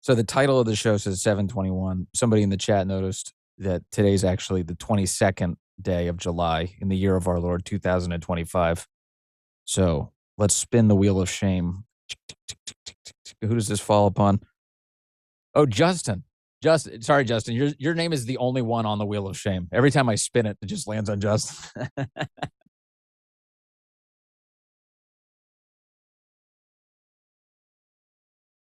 So the title of the show says 721. Somebody in the chat noticed that today's actually the 22nd day of July in the year of our Lord 2025. So let's spin the wheel of shame. Who does this fall upon? Oh, Justin. Sorry, Justin. Your name is the only one on the wheel of shame. Every time I spin it, it just lands on Justin.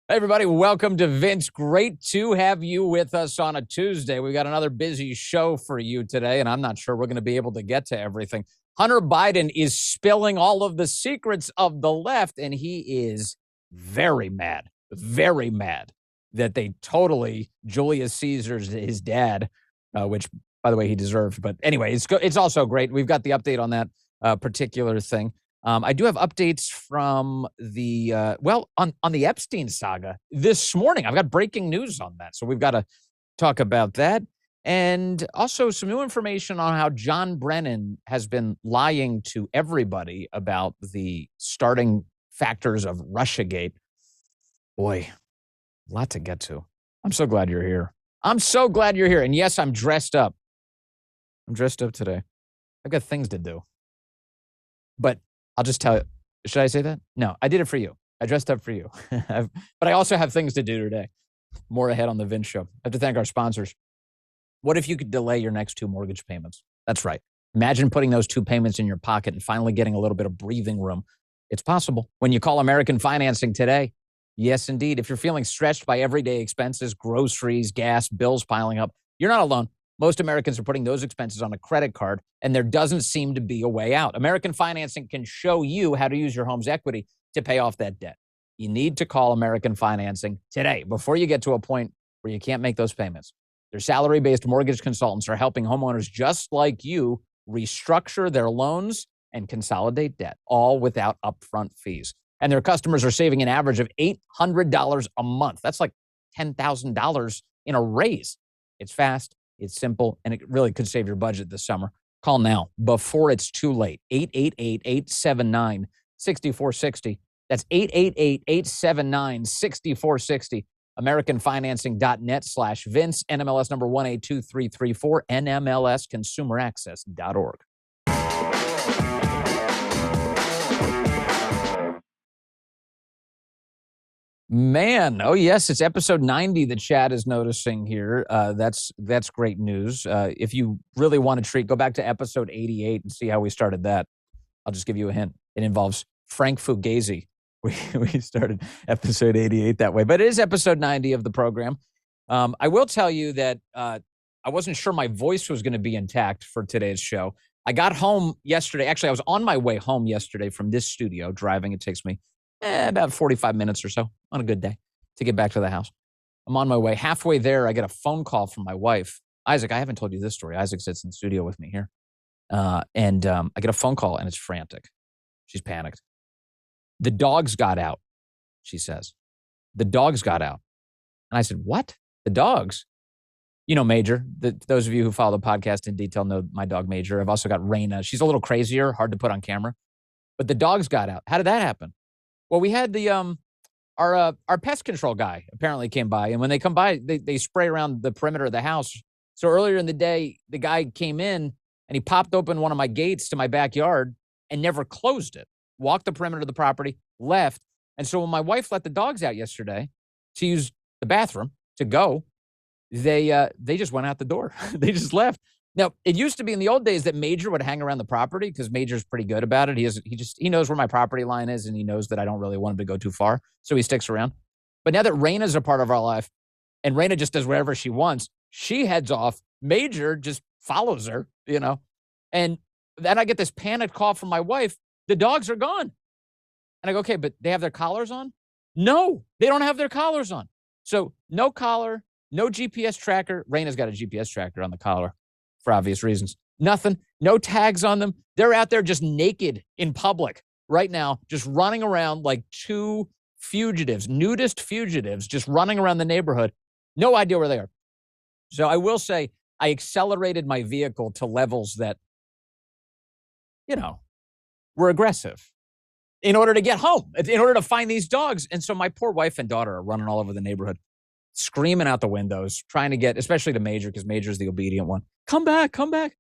Hey, everybody, welcome to Vince. Great to have you with us on a Tuesday. We got another busy show for you today, and I'm not sure we're going to be able to get to everything. Hunter Biden is spilling all of the secrets of the left, and he is very mad that they totally Julius Caesar's his dad, which, by the way, he deserved. But anyway, it's also great. We've got the update on that particular thing. I do have updates from the, on the Epstein saga this morning. I've got breaking news on that. So we've got to talk about that. And also some new information on how John Brennan has been lying to everybody about the starting factors of Russiagate. Boy, a lot to get to. I'm so glad you're here. And yes, I'm dressed up. I'm dressed up today. I've got things to do. But I'll just tell you. Should I say that? No, I did it for you. I dressed up for you. But I also have things to do today. More ahead on the Vince Show. I have to thank our sponsors. What if you could delay your next 2 mortgage payments? That's right. Imagine putting those 2 payments in your pocket and finally getting a little bit of breathing room. It's possible when you call American Financing today. Yes, indeed. If you're feeling stretched by everyday expenses, groceries, gas, bills piling up, you're not alone. Most Americans are putting those expenses on a credit card, and there doesn't seem to be a way out. American Financing can show you how to use your home's equity to pay off that debt. You need to call American Financing today before you get to a point where you can't make those payments. Their salary-based mortgage consultants are helping homeowners just like you restructure their loans and consolidate debt, all without upfront fees. And their customers are saving an average of $800 a month. That's like $10,000 in a raise. It's fast. It's simple, and it really could save your budget this summer. Call now before it's too late. 888-879-6460. That's 888-879-6460. AmericanFinancing.net/Vince. NMLS number 182334. NMLSConsumerAccess.org. Man, oh yes, it's episode 90 the chat is noticing here. That's great news. If you really want to treat, go back to episode 88 and see how we started that. I'll just give you a hint. It involves Frank Fugazi. We started episode 88 that way, but it is episode 90 of the program. I will tell you that I wasn't sure my voice was going to be intact for today's show. I got home yesterday. Actually, I was on my way home yesterday from this studio driving. It takes me about 45 minutes or so on a good day to get back to the house. I'm on my way. Halfway there, I get a phone call from my wife. Isaac, I haven't told you this story. Isaac sits in the studio with me here. I get a phone call, and it's frantic. She's panicked. The dogs got out, she says. The dogs got out. And I said, what? The dogs? You know, Major. Those of you who follow the podcast in detail know my dog, Major. I've also got Raina. She's a little crazier, hard to put on camera. But the dogs got out. How did that happen? Well, we had the our pest control guy apparently came by, and when they come by, they spray around the perimeter of the house. So earlier in the day, the guy came in and he popped open one of my gates to my backyard and never closed it. Walked the perimeter of the property, left, and so when my wife let the dogs out yesterday to use the bathroom to go, they just went out the door. They just left. Now, it used to be in the old days that Major would hang around the property because Major's pretty good about it. He knows where my property line is, and he knows that I don't really want him to go too far, so he sticks around. But now that Raina's a part of our life, and Raina just does whatever she wants, she heads off. Major just follows her, you know. And then I get this panicked call from my wife. The dogs are gone. And I go, okay, but they have their collars on? No, they don't have their collars on. So no collar, no GPS tracker. Raina's got a GPS tracker on the collar for obvious reasons. Nothing, no tags on them. They're out there just naked in public right now, just running around like 2 fugitives, nudist fugitives, just running around the neighborhood. No idea where they are. So I will say I accelerated my vehicle to levels that, you know, were aggressive in order to get home, in order to find these dogs. And so my poor wife and daughter are running all over the neighborhood. screaming out the windows, trying to get, especially to Major, because Major's the obedient one. Come back, come back.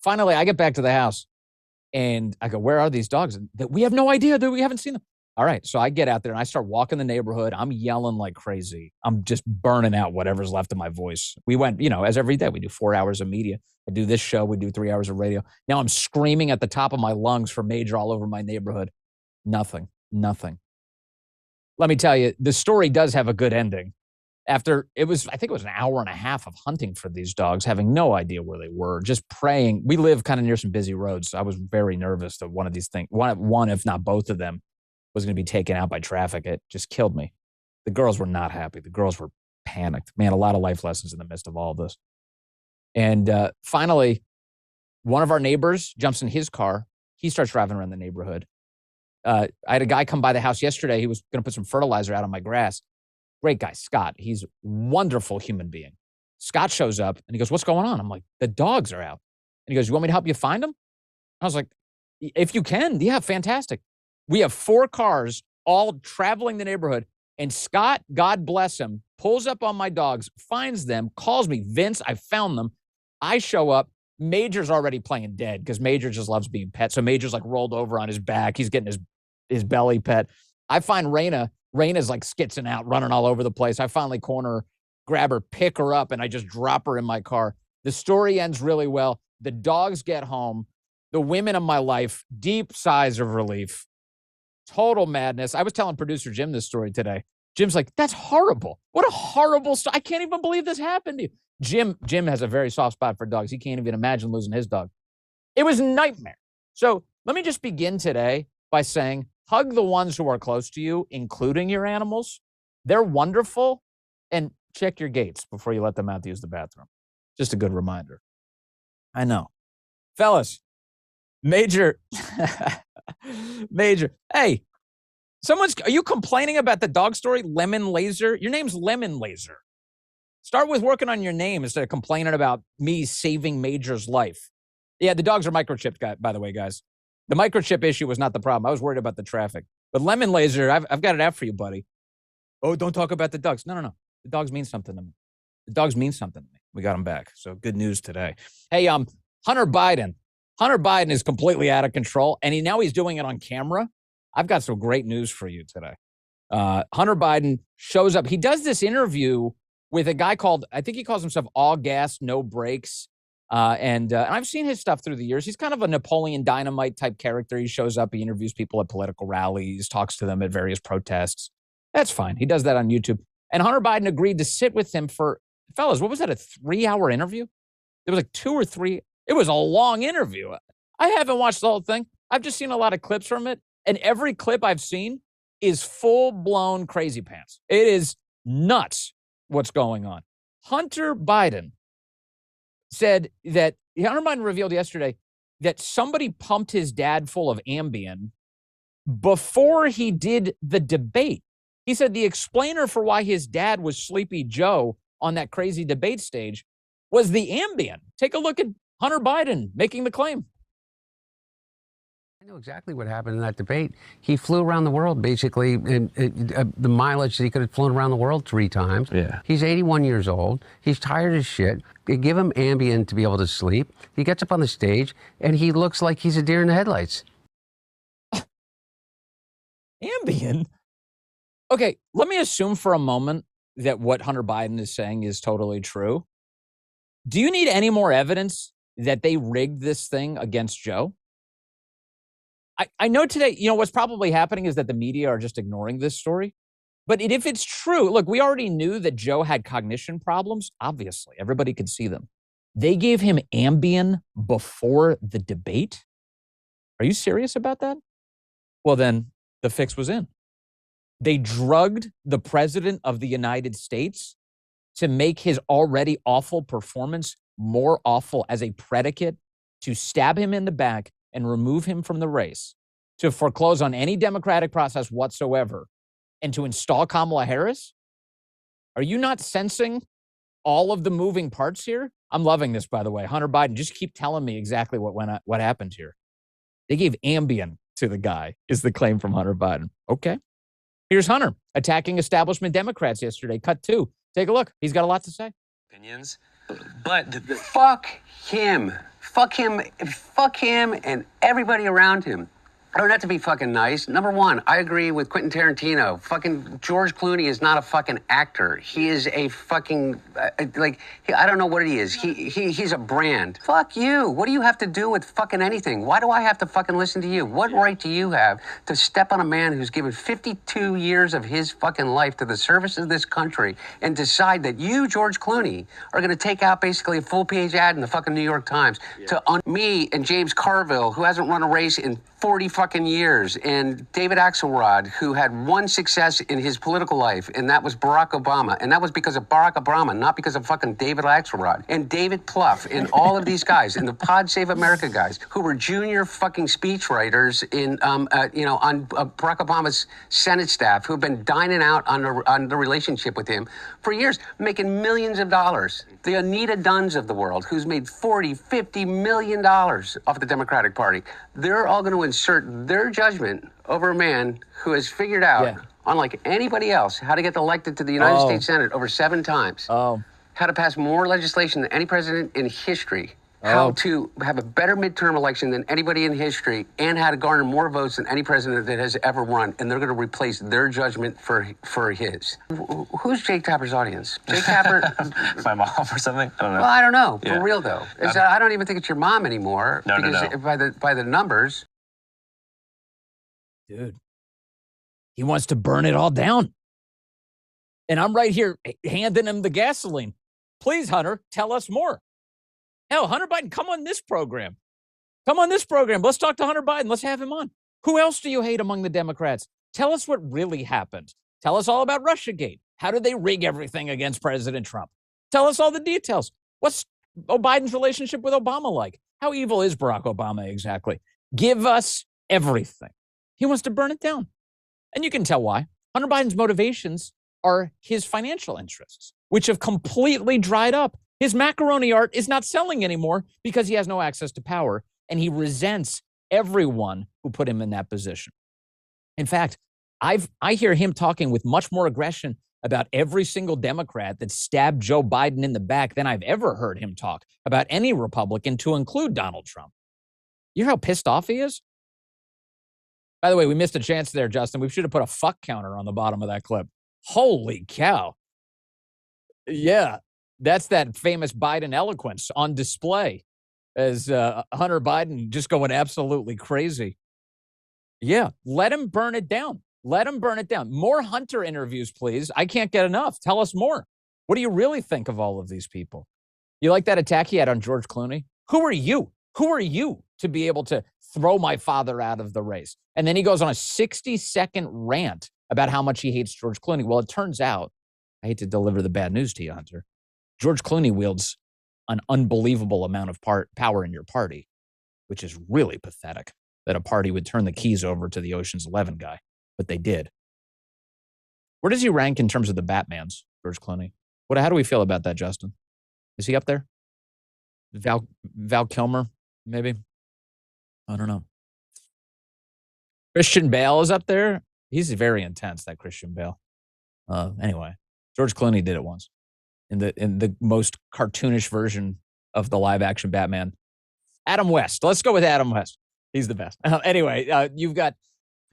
Finally, I get back to the house and I go, where are these dogs? And we have no idea, dude. We haven't seen them. All right. So I get out there and I start walking the neighborhood. I'm yelling like crazy. I'm just burning out whatever's left of my voice. We went, as every day we do 4 hours of media. I do this show. We do 3 hours of radio. Now I'm screaming at the top of my lungs for Major all over my neighborhood. Nothing. Let me tell you, the story does have a good ending. After I think it was an hour and a half of hunting for these dogs, having no idea where they were, just praying. We live kind of near some busy roads. So I was very nervous that one of these things, one, if not both of them, was going to be taken out by traffic. It just killed me. The girls were not happy. The girls were panicked. Man, a lot of life lessons in the midst of all of this. And finally, one of our neighbors jumps in his car. He starts driving around the neighborhood. I had a guy come by the house yesterday. He was going to put some fertilizer out on my grass. Great guy, Scott. He's a wonderful human being. Scott shows up and he goes, what's going on? I'm like, the dogs are out. And he goes, you want me to help you find them? I was like, if you can, yeah, fantastic. We have 4 cars all traveling the neighborhood. And Scott, God bless him, pulls up on my dogs, finds them, calls me, Vince, I found them. I show up. Major's already playing dead because Major just loves being pet. So Major's like rolled over on his back. He's getting his belly pet. I find Raina. Raina's like skitzing out, running all over the place. I finally corner her, grab her, pick her up, and I just drop her in my car. The story ends really well. The dogs get home. The women of my life, deep sighs of relief. Total madness. I was telling producer Jim this story today. Jim's like, that's horrible. What a horrible story. I can't even believe this happened to you. Jim has a very soft spot for dogs. He can't even imagine losing his dog. It was a nightmare. So let me just begin today by saying, hug the ones who are close to you, including your animals. They're wonderful. And check your gates before you let them out to use the bathroom. Just a good reminder. I know. Fellas, Major. Hey, are you complaining about the dog story, Lemon Laser? Your name's Lemon Laser. Start with working on your name instead of complaining about me saving Major's life. Yeah, the dogs are microchipped, by the way, guys. The microchip issue was not the problem. I was worried about the traffic. But Lemon Laser, I've got it out for you, buddy. Oh, don't talk about the dogs. No. The dogs mean something to me. The dogs mean something to me. We got them back. So good news today. Hey, Hunter Biden. Hunter Biden is completely out of control, and he's doing it on camera. I've got some great news for you today. Hunter Biden shows up. He does this interview with a guy called, I think he calls himself All Gas, No Brakes. And I've seen his stuff through the years. He's kind of a Napoleon Dynamite type character. He shows up, he interviews people at political rallies, talks to them at various protests. That's fine. He does that on YouTube. And Hunter Biden agreed to sit with him for, fellas, what was that, a 3-hour interview? It was like 2 or 3. It was a long interview. I haven't watched the whole thing. I've just seen a lot of clips from it. And every clip I've seen is full-blown crazy pants. It is nuts what's going on. Hunter Biden revealed yesterday that somebody pumped his dad full of Ambien before he did the debate. He said the explainer for why his dad was Sleepy Joe on that crazy debate stage was the Ambien. Take a look at Hunter Biden making the claim. I know exactly what happened in that debate. He flew around the world, basically, the mileage that he could have flown around the world 3 times. Yeah. He's 81 years old. He's tired as shit. They give him Ambien to be able to sleep. He gets up on the stage, and he looks like he's a deer in the headlights. Ambien? Okay, let me assume for a moment that what Hunter Biden is saying is totally true. Do you need any more evidence that they rigged this thing against Joe? I know today, what's probably happening is that the media are just ignoring this story. But if it's true, look, we already knew that Joe had cognition problems. Obviously, everybody could see them. They gave him Ambien before the debate. Are you serious about that? Well, then the fix was in. They drugged the president of the United States to make his already awful performance more awful as a predicate to stab him in the back and remove him from the race, to foreclose on any democratic process whatsoever, and to install Kamala Harris? Are you not sensing all of the moving parts here? I'm loving this, by the way. Hunter Biden, just keep telling me exactly what happened here. They gave Ambien to the guy, is the claim from Hunter Biden. Okay. Here's Hunter attacking establishment Democrats yesterday. Cut 2. Take a look. He's got a lot to say. Opinions, but fuck him and everybody around him. I don't have to be fucking nice. Number one, I agree with Quentin Tarantino. Fucking George Clooney is not a fucking actor. He is a fucking, I don't know what he is. He's a brand. Fuck you. What do you have to do with fucking anything? Why do I have to fucking listen to you? What right do you have to step on a man who's given 52 years of his fucking life to the service of this country and decide that you, George Clooney, are going to take out basically a full-page ad in the fucking New York Times to me and James Carville, who hasn't run a race in 40 fucking years, and David Axelrod, who had one success in his political life, and that was Barack Obama. And that was because of Barack Obama, not because of fucking David Axelrod. And David Plouffe, and all of these guys, and the Pod Save America guys, who were junior fucking speechwriters in, on Barack Obama's Senate staff, who have been dining out on the relationship with him for years, making millions of dollars. The Anita Dunns of the world, who's made $40, $50 million off the Democratic Party. They're all going to insert their judgment over a man who has figured out, unlike anybody else, how to get elected to the United States Senate over 7 times, how to pass more legislation than any president in history, how to have a better midterm election than anybody in history, and how to garner more votes than any president that has ever run. And they're going to replace their judgment for his. Who's Jake Tapper's audience? Jake Tapper? My mom or something? I don't know. Well, I don't know. For real, though. I don't even think it's your mom anymore. No. By the numbers. Dude, he wants to burn it all down. And I'm right here handing him the gasoline. Please, Hunter, tell us more. Hell, Hunter Biden, come on this program. Come on this program. Let's talk to Hunter Biden. Let's have him on. Who else do you hate among the Democrats? Tell us what really happened. Tell us all about Russiagate. How did they rig everything against President Trump? Tell us all the details. What's Biden's relationship with Obama like? How evil is Barack Obama exactly? Give us everything. He wants to burn it down. And you can tell why. Hunter Biden's motivations are his financial interests, which have completely dried up. His macaroni art is not selling anymore because he has no access to power, and he resents everyone who put him in that position. In fact, I hear him talking with much more aggression about every single Democrat that stabbed Joe Biden in the back than I've ever heard him talk about any Republican, to include Donald Trump. You know how pissed off he is? By the way, we missed a chance there, Justin. We should have put a fuck counter on the bottom of that clip. Holy cow. Yeah, that's that famous Biden eloquence on display as Hunter Biden just going absolutely crazy. Yeah, let him burn it down. Let him burn it down. More Hunter interviews, please. I can't get enough. Tell us more. What do you really think of all of these people? You like that attack he had on George Clooney? Who are you? Who are you to be able to throw my father out of the race? And then he goes on a 60-second rant about how much he hates George Clooney. Well, it turns out, I hate to deliver the bad news to you, Hunter, George Clooney wields an unbelievable amount of power in your party, which is really pathetic that a party would turn the keys over to the Ocean's 11 guy, but they did. Where does he rank in terms of the Batmans, George Clooney? How do we feel about that, Justin? Is he up there? Val Kilmer, maybe? I don't know. Christian Bale is up there. He's very intense, that Christian Bale. Anyway, George Clooney did it once in the most cartoonish version of the live action Batman. Adam West. Let's go with Adam West. He's the best. Anyway, you've got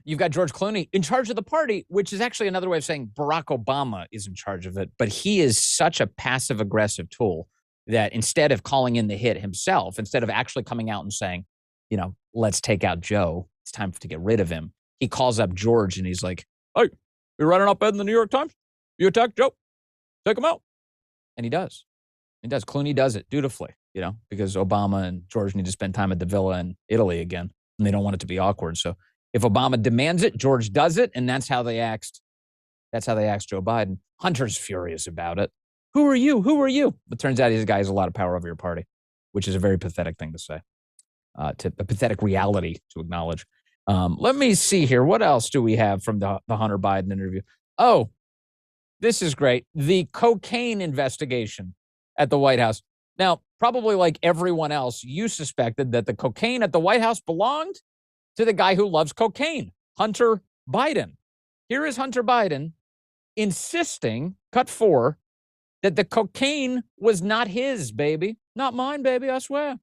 George Clooney in charge of the party, which is actually another way of saying Barack Obama is in charge of it. But he is such a passive aggressive tool that instead of calling in the hit himself, instead of actually coming out and saying, let's take out Joe, it's time to get rid of him, he calls up George and he's like, hey, you're writing an op-ed in the New York Times? You attack Joe? Take him out. And he does. Clooney does it dutifully, because Obama and George need to spend time at the villa in Italy again, and they don't want it to be awkward. So if Obama demands it, George does it, and that's how they axed Joe Biden. Hunter's furious about it. Who are you? Who are you? It turns out he's a guy who has a lot of power over your party, which is a very pathetic thing to say, a pathetic reality to acknowledge. Let me see here. What else do we have from the Hunter Biden interview? Oh, this is great. The cocaine investigation at the White House. Now, probably like everyone else, you suspected that the cocaine at the White House belonged to the guy who loves cocaine, Hunter Biden. Here is Hunter Biden insisting, cut 4, that the cocaine was not his, baby. Not mine, baby, I swear.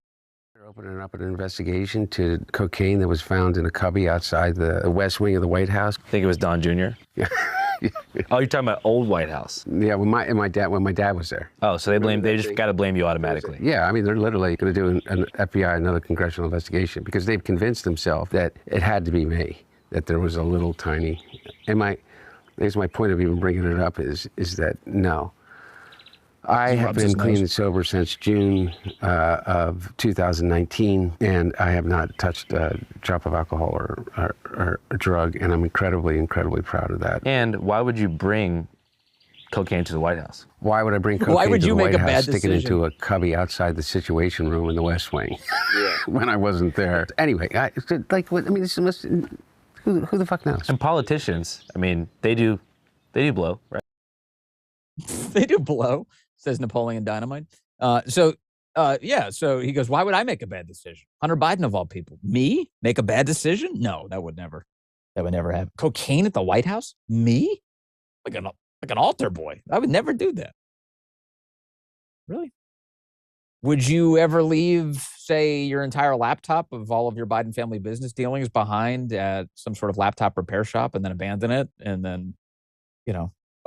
They're opening up an investigation to cocaine that was found in a cubby outside the West Wing of the White House. I think it was Don Jr. Yeah. Oh, you're talking about old White House. Yeah, when my dad was there. Oh, so they just got to blame you automatically. Yeah, I mean, they're literally going to do an FBI, another congressional investigation, because they've convinced themselves that it had to be me, that there was a little tiny. And I guess my point of even bringing it up is that no. I have been clean and sober since June of 2019, and I have not touched a drop of alcohol or a drug, and I'm incredibly, incredibly proud of that. And why would you bring cocaine to the White House? Why would I bring cocaine to the White House, stick it into a cubby outside the Situation Room in the West Wing when I wasn't there? Anyway, who the fuck knows? And politicians, I mean, they do blow, right? They do blow, says Napoleon Dynamite. So he goes, why would I make a bad decision? Hunter Biden, of all people. Me? Make a bad decision? No, that would never happen. Cocaine at the White House? Me? Like an altar boy. I would never do that. Really? Would you ever leave, say, your entire laptop of all of your Biden family business dealings behind at some sort of laptop repair shop and then abandon it and then,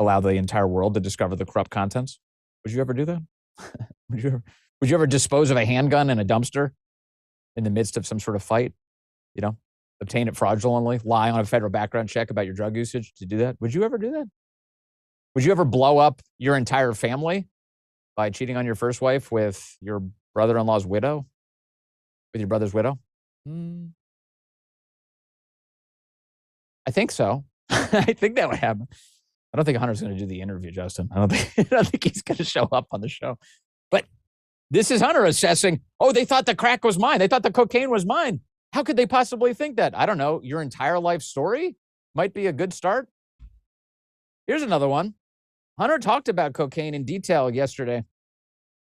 allow the entire world to discover the corrupt contents? Would you ever do that? Would you ever dispose of a handgun in a dumpster in the midst of some sort of fight? Obtain it fraudulently, lie on a federal background check about your drug usage to do that? Would you ever do that? Would you ever blow up your entire family by cheating on your first wife with your brother-in-law's widow? With your brother's widow? I think so. I think that would happen. I don't think Hunter's going to do the interview, Justin. I don't think he's going to show up on the show. But this is Hunter assessing, they thought the crack was mine. They thought the cocaine was mine. How could they possibly think that? I don't know. Your entire life story might be a good start. Here's another one. Hunter talked about cocaine in detail yesterday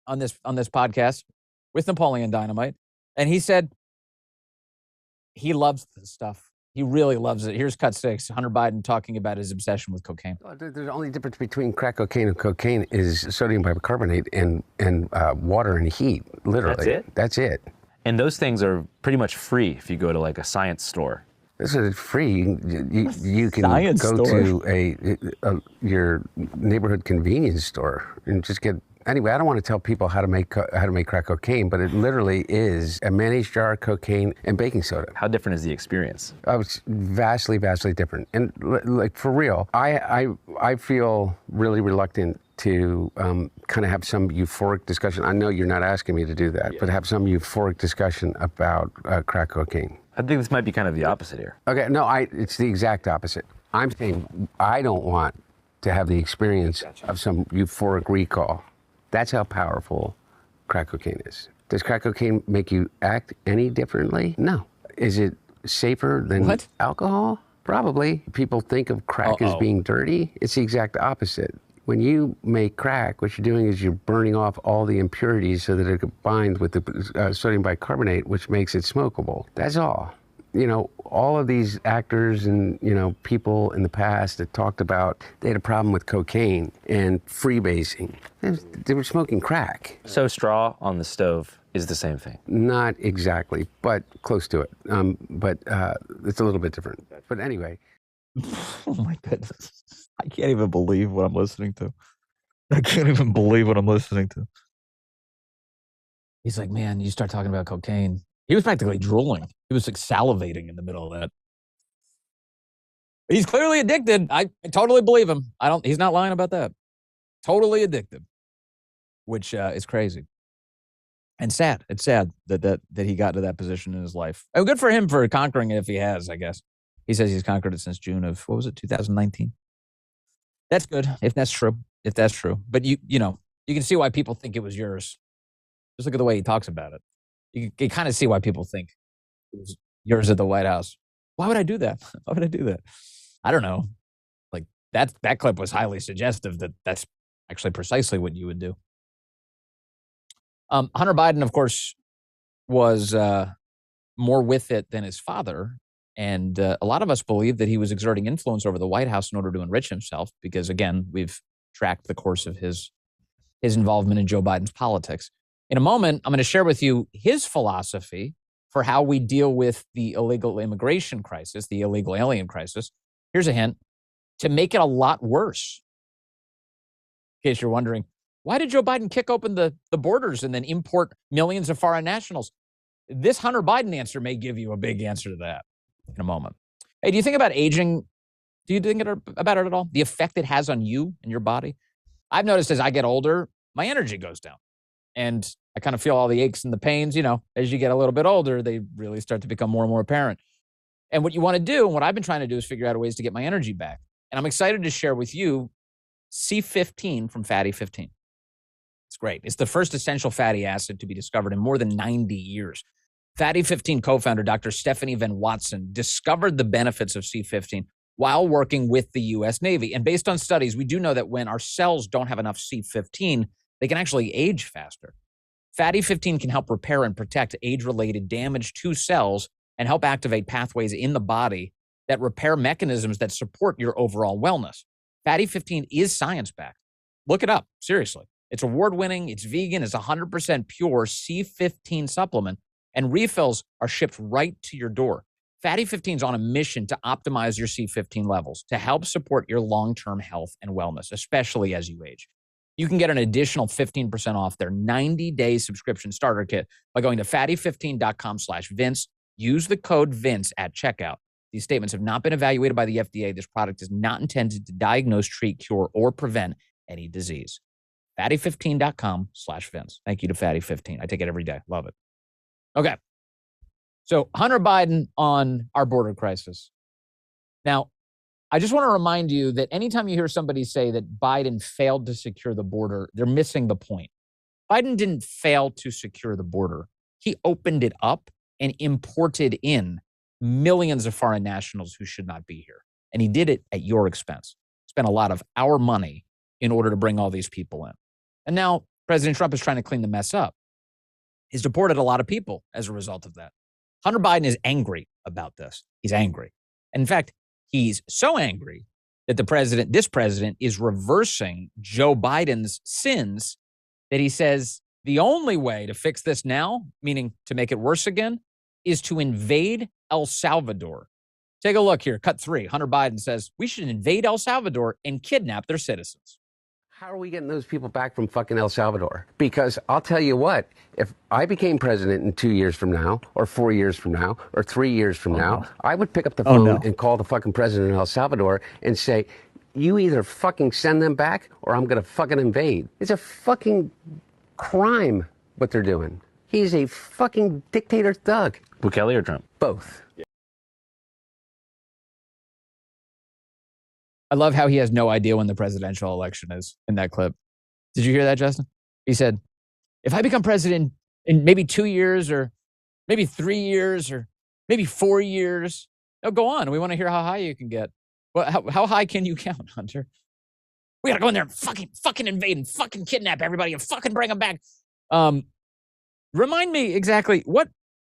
on this podcast with Napoleon Dynamite. And he said he loves this stuff. He really loves it. Here's cut 6. Hunter Biden talking about his obsession with cocaine. The only difference between crack cocaine and cocaine is sodium bicarbonate and water and heat, literally. That's it? That's it. And those things are pretty much free if you go to like a science store. This is free. You can go to your neighborhood convenience store and just get. Anyway, I don't want to tell people how to make crack cocaine, but it literally is a mayonnaise jar, cocaine, and baking soda. How different is the experience? It's vastly, vastly different. And like for real, I feel really reluctant to kind of have some euphoric discussion. I know you're not asking me to do that, but have some euphoric discussion about crack cocaine. I think this might be kind of the opposite here. Okay, no, it's the exact opposite. I'm saying I don't want to have the experience of some euphoric recall. That's how powerful crack cocaine is. Does crack cocaine make you act any differently? No. Is it safer than alcohol? Probably. People think of crack as being dirty. It's the exact opposite. When you make crack, what you're doing is you're burning off all the impurities so that it combines with the sodium bicarbonate, which makes it smokable. That's all. All of these actors and, people in the past that talked about they had a problem with cocaine and freebasing. They were smoking crack. So straw on the stove is the same thing? Not exactly, but close to it. But it's a little bit different. But anyway. Oh, my goodness. I can't even believe what I'm listening to. I can't even believe what I'm listening to. He's like, man, you start talking about cocaine. He was practically drooling. He was like salivating in the middle of that. He's clearly addicted. I totally believe him. He's not lying about that. Totally addicted, which is crazy and sad. It's sad that he got to that position in his life. Oh, good for him for conquering it if he has, I guess. He says he's conquered it since June of, 2019. That's good if that's true. But you can see why people think it was yours. Just look at the way he talks about it. You can kind of see why people think it was yours at the White House. Why would I do that? Why would I do that? I don't know. Like that clip was highly suggestive that that's actually precisely what you would do. Hunter Biden, of course, was more with it than his father. And a lot of us believe that he was exerting influence over the White House in order to enrich himself because, again, we've tracked the course of his his involvement in Joe Biden's politics. In a moment, I'm going to share with you his philosophy for how we deal with the illegal immigration crisis, the illegal alien crisis. Here's a hint: to make it a lot worse. In case you're wondering, why did Joe Biden kick open the borders and then import millions of foreign nationals? This Hunter Biden answer may give you a big answer to that in a moment. Hey, do you think about aging? Do you think about it at all? The effect it has on you and your body? I've noticed as I get older, my energy goes down. And I kind of feel all the aches and the pains, as you get a little bit older, they really start to become more and more apparent. And what you want to do, and what I've been trying to do, is figure out ways to get my energy back. And I'm excited to share with you C15 from Fatty 15. It's great. It's the first essential fatty acid to be discovered in more than 90 years. Fatty 15 co-founder Dr. Stephanie Van Watson discovered the benefits of C15 while working with the U.S. Navy. And based on studies, we do know that when our cells don't have enough C15, they can actually age faster. Fatty 15 can help repair and protect age-related damage to cells and help activate pathways in the body that repair mechanisms that support your overall wellness. Fatty 15 is science-backed. Look it up, seriously. It's award-winning, it's vegan, it's 100% pure C15 supplement, and refills are shipped right to your door. Fatty 15 is on a mission to optimize your C15 levels to help support your long-term health and wellness, especially as you age. You can get an additional 15% off their 90-day subscription starter kit by going to fatty15.com/Vince. Use the code Vince at checkout. These statements have not been evaluated by the FDA. This product is not intended to diagnose, treat, cure, or prevent any disease. Fatty15.com/Vince. Thank you to Fatty 15. I take it every day. Love it. Okay. So Hunter Biden on our border crisis. Now, I just want to remind you that anytime you hear somebody say that Biden failed to secure the border, they're missing the point. Biden didn't fail to secure the border. He opened it up and imported in millions of foreign nationals who should not be here. And he did it at your expense. Spent a lot of our money in order to bring all these people in. And now President Trump is trying to clean the mess up. He's deported a lot of people as a result of that. Hunter Biden is angry about this. He's angry. And in fact, he's so angry that this president is reversing Joe Biden's sins that he says the only way to fix this now, meaning to make it worse again, is to invade El Salvador. Take a look here. Cut 3. Hunter Biden says we should invade El Salvador and kidnap their citizens. How are we getting those people back from fucking El Salvador? Because I'll tell you what, if I became president in 2 years from now, or 4 years from now, or 3 years from now, I would pick up the phone and call the fucking president of El Salvador and say, you either fucking send them back or I'm going to fucking invade. It's a fucking crime what they're doing. He's a fucking dictator thug. Bukele or Trump? Both. I love how he has no idea when the presidential election is in that clip. Did you hear that, Justin? He said, if I become president in maybe 2 years or maybe 3 years or maybe 4 years, no, go on. We want to hear how high you can get. Well, how high can you count, Hunter? We got to go in there and fucking invade and fucking kidnap everybody and fucking bring them back. Remind me exactly, what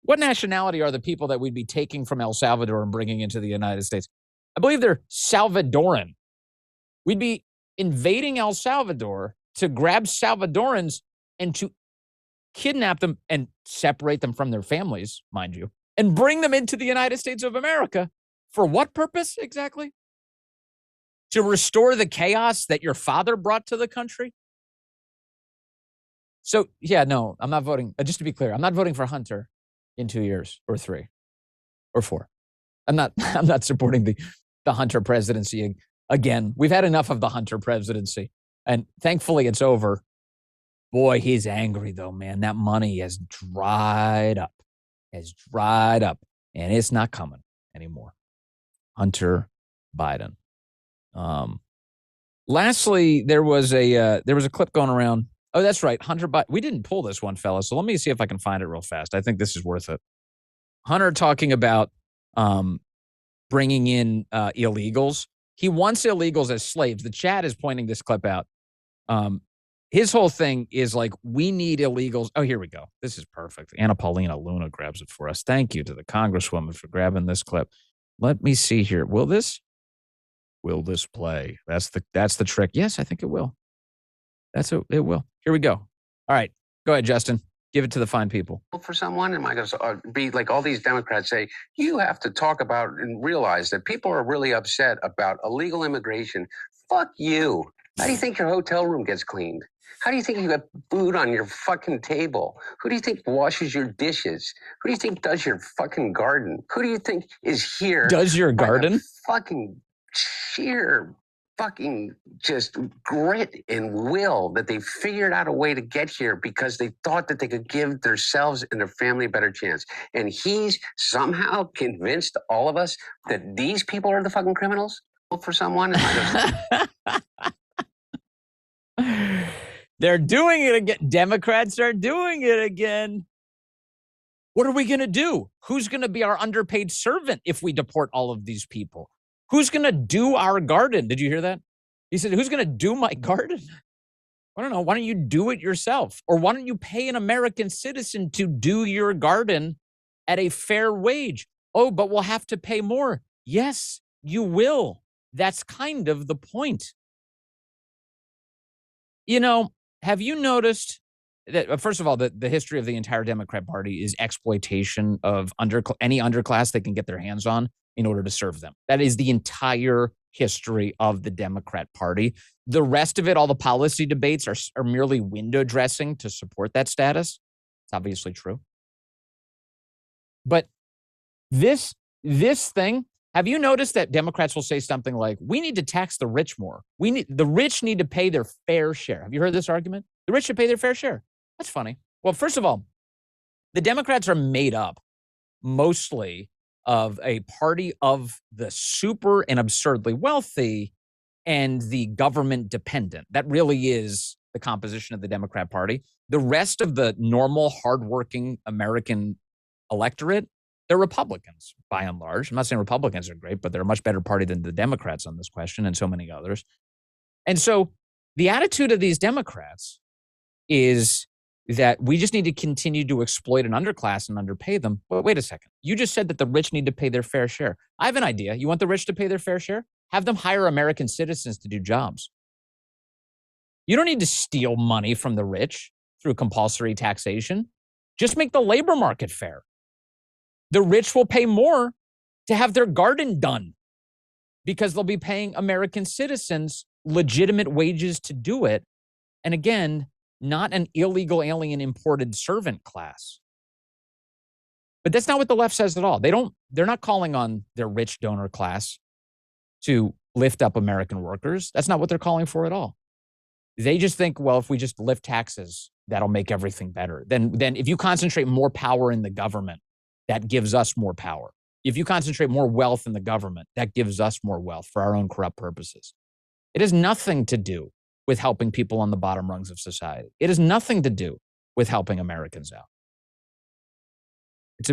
nationality are the people that we'd be taking from El Salvador and bringing into the United States? I believe they're Salvadoran. We'd be invading El Salvador to grab Salvadorans and to kidnap them and separate them from their families, mind you, and bring them into the United States of America. For what purpose exactly? To restore the chaos that your father brought to the country? So, yeah, no, I'm not voting. Just to be clear, I'm not voting for Hunter in 2 years or 3 or 4. I'm not supporting the Hunter presidency again. We've had enough of the Hunter presidency, and thankfully it's over. Boy, he's angry though, man. That money has dried up, and it's not coming anymore. Hunter Biden. Lastly, there was a clip going around. Oh, that's right, Hunter Biden. We didn't pull this one, fella. So let me see if I can find it real fast. I think this is worth it. Hunter talking about bringing in illegals. He wants illegals as slaves. The chat is pointing this clip out. His whole thing is like, we need illegals. Oh, here we go. This is perfect. Anna Paulina Luna grabs it for us. Thank you to the Congresswoman for grabbing this clip. Let me see here. Will this play? That's the trick. Yes, I think it will. It will. Here we go. All right. Go ahead, Justin. Give it to the fine people. For someone, am I going to be like all these Democrats say, you have to talk about and realize that people are really upset about illegal immigration. Fuck you. How do you think your hotel room gets cleaned? How do you think you got food on your fucking table? Who do you think washes your dishes? Who do you think does your fucking garden? Who do you think is here? Does your garden? Fucking sheer fucking just grit and will that they figured out a way to get here because they thought that they could give themselves and their family a better chance. And he's somehow convinced all of us that these people are the fucking criminals. For someone, they're doing it again. Democrats are doing it again. What are we going to do? Who's going to be our underpaid servant if we deport all of these people? Who's going to do our garden? Did you hear that? He said, who's going to do my garden? I don't know. Why don't you do it yourself? Or why don't you pay an American citizen to do your garden at a fair wage? Oh, but we'll have to pay more. Yes, you will. That's kind of the point. You know, have you noticed that, first of all, the history of the entire Democrat Party is exploitation of any underclass they can get their hands on in order to serve them. That is the entire history of the Democrat Party. The rest of it, all the policy debates are merely window dressing to support that status. It's obviously true. But this thing, have you noticed that Democrats will say something like, we need to tax the rich more. The rich need to pay their fair share. Have you heard this argument? The rich should pay their fair share. That's funny. Well, first of all, the Democrats are made up mostly of a party of the super and absurdly wealthy and the government dependent. That really is the composition of the Democrat Party. The rest of the normal, hardworking American electorate, they're Republicans, by and large. I'm not saying Republicans are great, but they're a much better party than the Democrats on this question and so many others. And so the attitude of these Democrats is that we just need to continue to exploit an underclass and underpay them. Well, wait a second. You just said that the rich need to pay their fair share. I have an idea. You want the rich to pay their fair share? Have them hire American citizens to do jobs. You don't need to steal money from the rich through compulsory taxation. Just make the labor market fair. The rich will pay more to have their garden done because they'll be paying American citizens legitimate wages to do it. And again, not an illegal alien imported servant class. But that's not what the left says at all. They're not calling on their rich donor class to lift up American workers. That's not what they're calling for at all. They just think, well, if we just lift taxes, that'll make everything better. Then if you concentrate more power in the government, that gives us more power. If you concentrate more wealth in the government, that gives us more wealth for our own corrupt purposes. It has nothing to do with helping people on the bottom rungs of society. It has nothing to do with helping Americans out. It's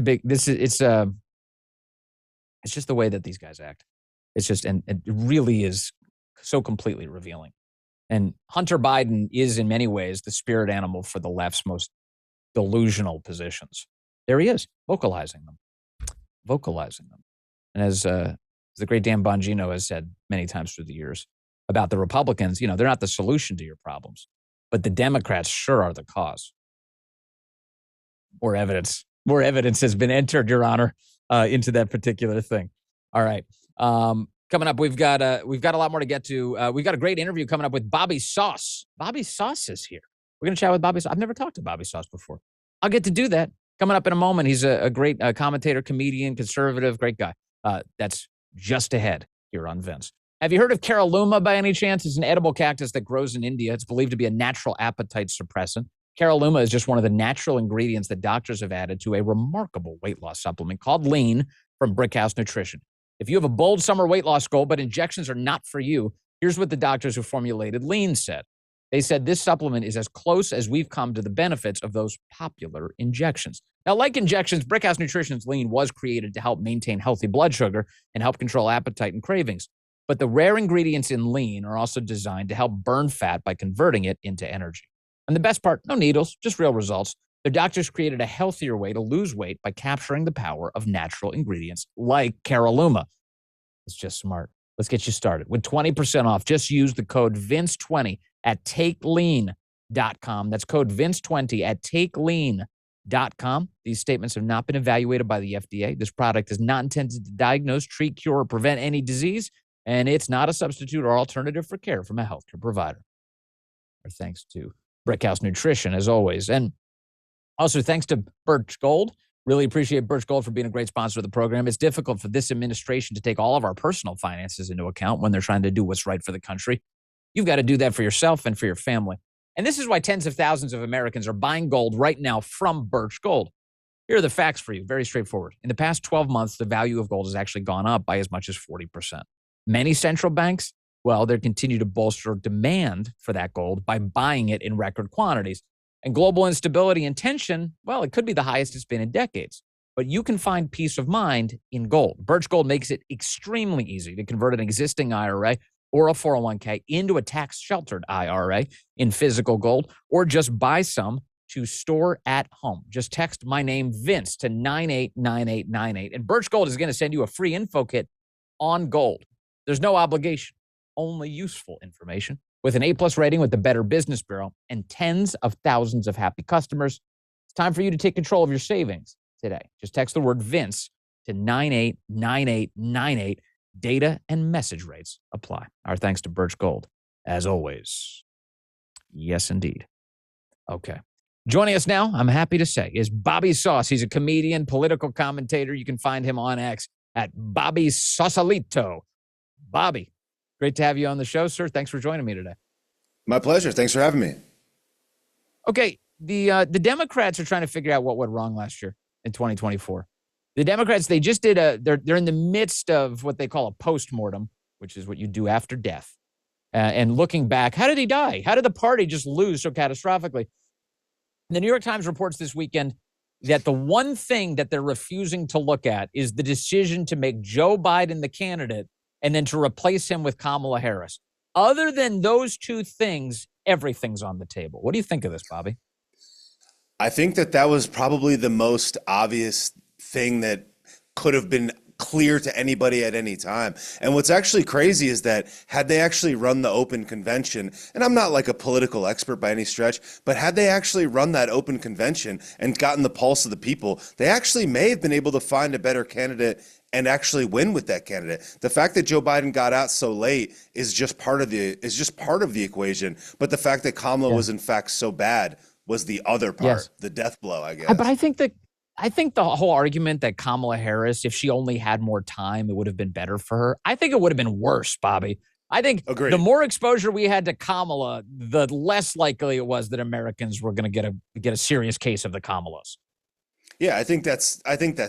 just the way that these guys act. It's just, and it really is so completely revealing. And Hunter Biden is in many ways the spirit animal for the left's most delusional positions. There he is, vocalizing them. And as the great Dan Bongino has said many times through the years about the Republicans, they're not the solution to your problems, but the Democrats sure are the cause. More evidence has been entered, Your Honor, into that particular thing. All right. Coming up, we've got a lot more to get to. We've got a great interview coming up with Bobby Sauce. Bobby Sauce is here. We're going to chat with Bobby Sauce. I've never talked to Bobby Sauce before. I'll get to do that coming up in a moment. He's a great commentator, comedian, conservative, great guy. That's just ahead here on Vince. Have you heard of Caralluma by any chance? It's an edible cactus that grows in India. It's believed to be a natural appetite suppressant. Caralluma is just one of the natural ingredients that doctors have added to a remarkable weight loss supplement called Lean from BrickHouse Nutrition. If you have a bold summer weight loss goal, but injections are not for you, here's what the doctors who formulated Lean said. They said this supplement is as close as we've come to the benefits of those popular injections. Now, like injections, BrickHouse Nutrition's Lean was created to help maintain healthy blood sugar and help control appetite and cravings. But the rare ingredients in Lean are also designed to help burn fat by converting it into energy. And the best part, no needles, just real results. The doctors created a healthier way to lose weight by capturing the power of natural ingredients like Caralluma. It's just smart. Let's get you started with 20% off. Just use the code Vince20 at takelean.com. That's code Vince20 at takelean.com. These statements have not been evaluated by the FDA. This product is not intended to diagnose, treat, cure, or prevent any disease, and it's not a substitute or alternative for care from a healthcare provider. Our thanks to BrickHouse Nutrition, as always. And also thanks to Birch Gold. Really appreciate Birch Gold for being a great sponsor of the program. It's difficult for this administration to take all of our personal finances into account when they're trying to do what's right for the country. You've got to do that for yourself and for your family. And this is why tens of thousands of Americans are buying gold right now from Birch Gold. Here are the facts for you. Very straightforward. In the past 12 months, the value of gold has actually gone up by as much as 40%. Many central banks, well, they continue to bolster demand for that gold by buying it in record quantities. And global instability and tension, well, it could be the highest it's been in decades. But you can find peace of mind in gold. Birch Gold makes it extremely easy to convert an existing IRA or a 401k into a tax-sheltered IRA in physical gold, or just buy some to store at home. Just text my name, Vince, to 989898. And Birch Gold is going to send you a free info kit on gold. There's no obligation, only useful information. With an A+ rating with the Better Business Bureau and tens of thousands of happy customers, it's time for you to take control of your savings today. Just text the word Vince to 989898. Data and message rates apply. Our thanks to Birch Gold, as always. Yes, indeed. Okay. Joining us now, I'm happy to say, is Bobby Sauce. He's a comedian, political commentator. You can find him on X at Bobby Sausalito. Bobby, great to have you on the show, sir. Thanks for joining me today. My pleasure. Thanks for having me. Okay, the Democrats are trying to figure out what went wrong last year in 2024. The Democrats, they just did they're in the midst of what they call a postmortem, which is what you do after death. And looking back, how did he die? How did the party just lose so catastrophically? The New York Times reports this weekend that the one thing that they're refusing to look at is the decision to make Joe Biden the candidate and then to replace him with Kamala Harris. Other than those two things, everything's on the table. What do you think of this, Bobby? I think that was probably the most obvious thing that could have been clear to anybody at any time. And what's actually crazy is that had they actually run the open convention, and I'm not like a political expert by any stretch, but had they actually run that open convention and gotten the pulse of the people, they actually may have been able to find a better candidate and actually win with that candidate. The fact that Joe Biden got out so late is just part of the equation. But the fact that Kamala was in fact so bad was the other part, the death blow, I guess. But I think the whole argument that Kamala Harris, if she only had more time, it would have been better for her. I think it would have been worse, Bobby. I think the more exposure we had to Kamala, the less likely it was that Americans were going to get a serious case of the Kamalas. Yeah, I think that's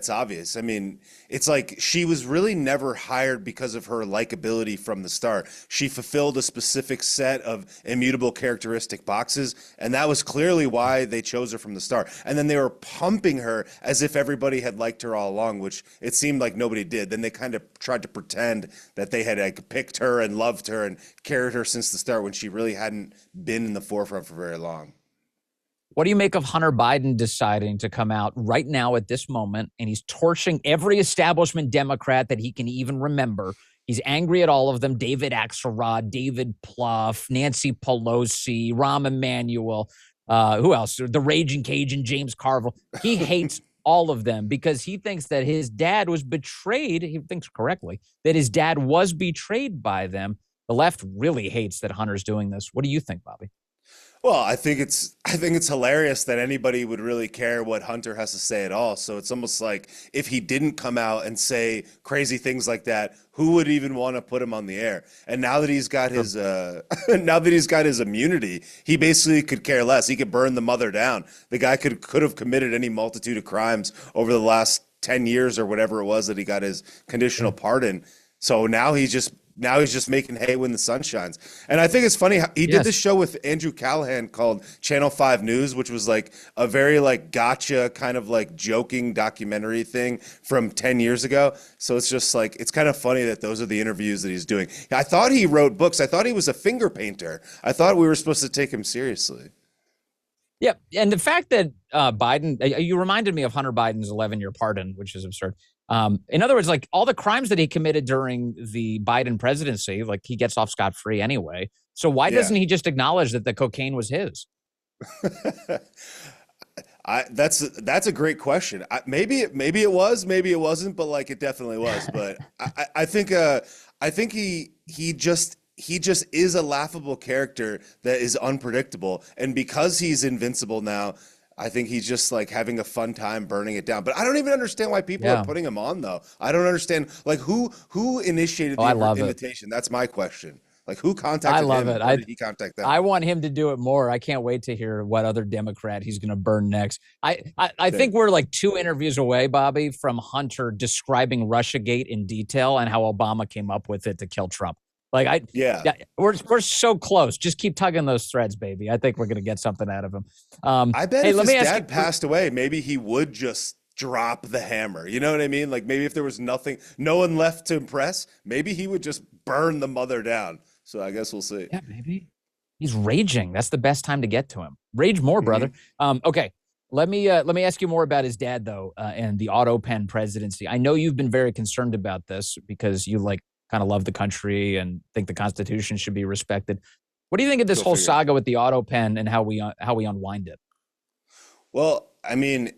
obvious. I mean, it's like she was really never hired because of her likability from the start. She fulfilled a specific set of immutable characteristic boxes, and that was clearly why they chose her from the start. And then they were pumping her as if everybody had liked her all along, which it seemed like nobody did. Then they kind of tried to pretend that they had like picked her and loved her and carried her since the start when she really hadn't been in the forefront for very long. What do you make of Hunter Biden deciding to come out right now at this moment, and he's torching every establishment Democrat that he can even remember? He's angry at all of them: David Axelrod, David Plouffe, Nancy Pelosi, Rahm Emanuel, who else? The Raging Cajun, James Carville. He hates all of them because he thinks that his dad was betrayed. He thinks correctly that his dad was betrayed by them. The left really hates that Hunter's doing this. What do you think, Bobby? Well, I think it's hilarious that anybody would really care what Hunter has to say at all. So it's almost like if he didn't come out and say crazy things like that, who would even want to put him on the air? And now that he's got his immunity, he basically could care less. He could burn the mother down. The guy could have committed any multitude of crimes over the last 10 years or whatever it was that he got his conditional pardon. So now he's just making hay when the sun shines. And I think it's funny how he did this show with Andrew Callahan called Channel 5 News, which was like a very like gotcha kind of like joking documentary thing from 10 years ago. So it's just like, it's kind of funny that those are the interviews that he's doing. I thought he wrote books. I thought he was a finger painter. I thought we were supposed to take him seriously. Yeah, and the fact that Biden, you reminded me of Hunter Biden's 11-year pardon, which is absurd. In other words, like all the crimes that he committed during the Biden presidency, like he gets off scot-free anyway. So why doesn't he just acknowledge that the cocaine was his? That's a great question. Maybe it was, maybe it wasn't, but like it definitely was. But I think he just is a laughable character that is unpredictable, and because he's invincible now, I think he's just like having a fun time burning it down. But I don't even understand why people are putting him on though. I don't understand like who initiated the invitation. That's my question. Like who contacted him? Or did he contact them? I want him to do it more. I can't wait to hear what other Democrat he's going to burn next. I think we're like 2 interviews away, Bobby, from Hunter describing Russiagate in detail and how Obama came up with it to kill Trump. Like we're so close. Just keep tugging those threads, baby. I think we're going to get something out of him. I bet if his dad passed away, maybe he would just drop the hammer. You know what I mean? Like maybe if there was no one left to impress, maybe he would just burn the mother down. So I guess we'll see. Yeah, maybe. He's raging. That's the best time to get to him. Rage more, brother. Okay. Let me ask you more about his dad, though, and the auto pen presidency. I know you've been very concerned about this because you like kind of love the country and think the Constitution should be respected. What do you think of this whole saga with the auto pen and how we unwind it? Well, I mean,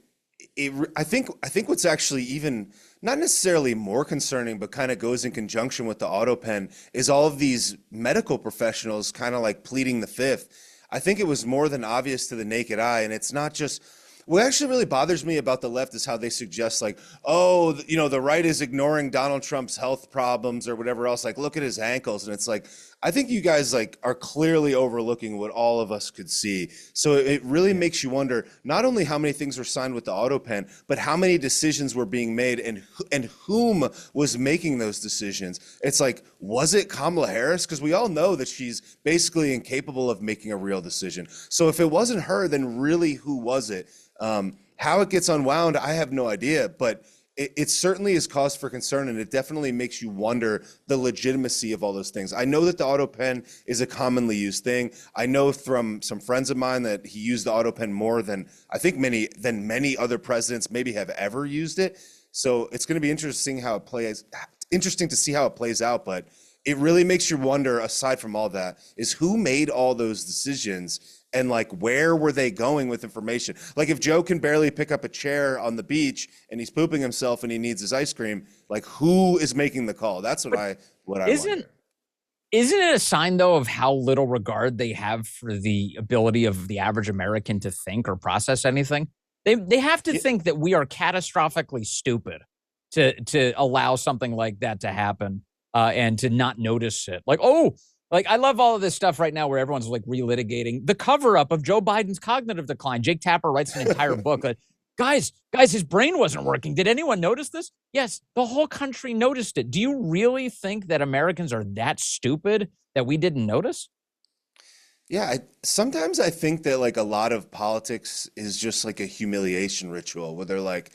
I think what's actually even not necessarily more concerning, but kind of goes in conjunction with the auto pen is all of these medical professionals kind of like pleading the fifth. I think it was more than obvious to the naked eye, and it's not just. What actually really bothers me about the left is how they suggest like, oh, you know, the right is ignoring Donald Trump's health problems or whatever else. Like, look at his ankles. And it's like, I think you guys like are clearly overlooking what all of us could see. So it really makes you wonder not only how many things were signed with the auto pen, but how many decisions were being made and whom was making those decisions. It's like, was it Kamala Harris? Because we all know that she's basically incapable of making a real decision. So if it wasn't her, then really who was it? How it gets unwound, I have no idea, but it certainly is cause for concern, and it definitely makes you wonder the legitimacy of all those things. I know that the auto pen is a commonly used thing. I know from some friends of mine that he used the auto pen more than I think many other presidents maybe have ever used it. So it's going to be interesting to see how it plays out, but it really makes you wonder, aside from all that, is who made all those decisions and like where were they going with information? Like if Joe can barely pick up a chair on the beach and he's pooping himself and he needs his ice cream, like who is making the call? That's what I wonder. Isn't it a sign though of how little regard they have for the ability of the average American to think or process anything? They have to think that we are catastrophically stupid to allow something like that to happen and to not notice it. Like, I love all of this stuff right now where everyone's like relitigating the cover-up of Joe Biden's cognitive decline. Jake Tapper writes an entire book. Like, guys, his brain wasn't working. Did anyone notice this? Yes, the whole country noticed it. Do you really think that Americans are that stupid that we didn't notice? Yeah, sometimes I think that like a lot of politics is just like a humiliation ritual where they're like,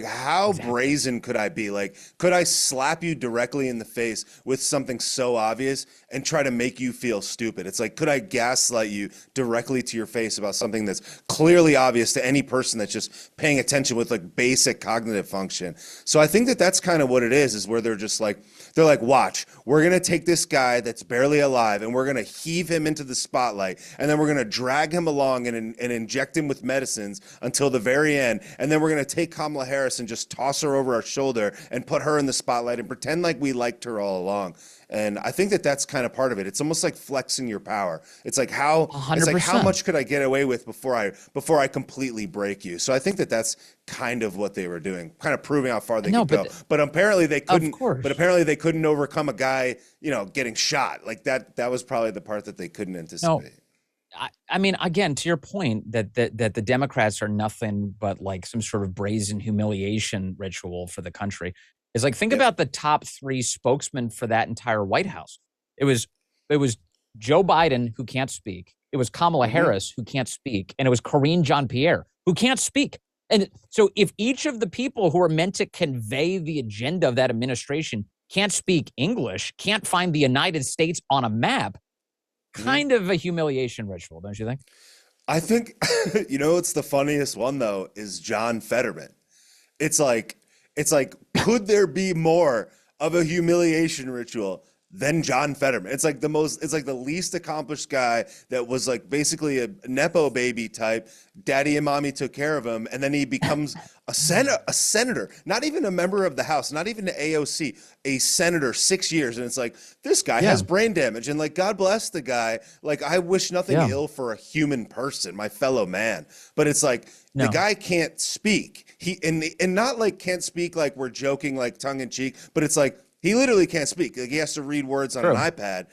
how brazen could I be? Like, could I slap you directly in the face with something so obvious and try to make you feel stupid? It's like, could I gaslight you directly to your face about something that's clearly obvious to any person that's just paying attention with like basic cognitive function? So I think that that's kind of what it is where they're like, watch, we're going to take this guy that's barely alive and we're going to heave him into the spotlight and then we're going to drag him along and inject him with medicines until the very end. And then we're going to take Kamala Harris and just toss her over our shoulder and put her in the spotlight and pretend like we liked her all along. And I think that that's kind of part of it. It's almost like flexing your power. It's like how much could I get away with before I completely break you? So I think that that's kind of what they were doing, kind of proving how far they could go. But apparently they couldn't. But apparently they couldn't overcome a guy, getting shot. Like that. That was probably the part that they couldn't anticipate. No. I mean, again, to your point that the Democrats are nothing but like some sort of brazen humiliation ritual for the country. It's like, think about the top 3 spokesmen for that entire White House. It was Joe Biden, who can't speak. It was Kamala Harris, who can't speak. And it was Karine Jean-Pierre, who can't speak. And so if each of the people who are meant to convey the agenda of that administration can't speak English, can't find the United States on a map, kind of a humiliation ritual, don't you think? I think, it's the funniest one, though, is John Fetterman. It's like, it's like, could there be more of a humiliation ritual than John Fetterman? It's like the least accomplished guy that was like basically a Nepo baby type. Daddy and mommy took care of him. And then he becomes a senator, not even a member of the House, not even the AOC, a senator, 6 years. And it's like, this guy has brain damage. And like, God bless the guy. Like, I wish nothing ill for a human person, my fellow man. But it's like, the guy can't speak. And not like can't speak like we're joking, like tongue in cheek, but it's like, he literally can't speak. Like, he has to read words on an iPad.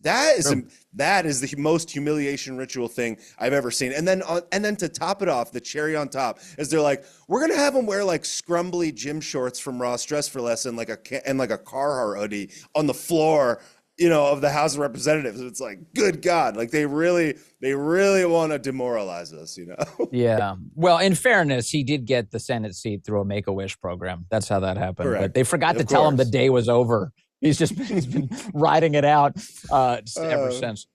That is the most humiliation ritual thing I've ever seen. And then to top it off, the cherry on top is they're like, we're gonna have him wear like scrumbly gym shorts from Ross Dress for Less and like a Carhartt hoodie on the floor, of the House of Representatives. It's like, good God, like they really want to demoralize us, Yeah. Well, in fairness, he did get the Senate seat through a Make-A-Wish program. That's how that happened. Correct. But they forgot to tell him the day was over. He's been riding it out ever since.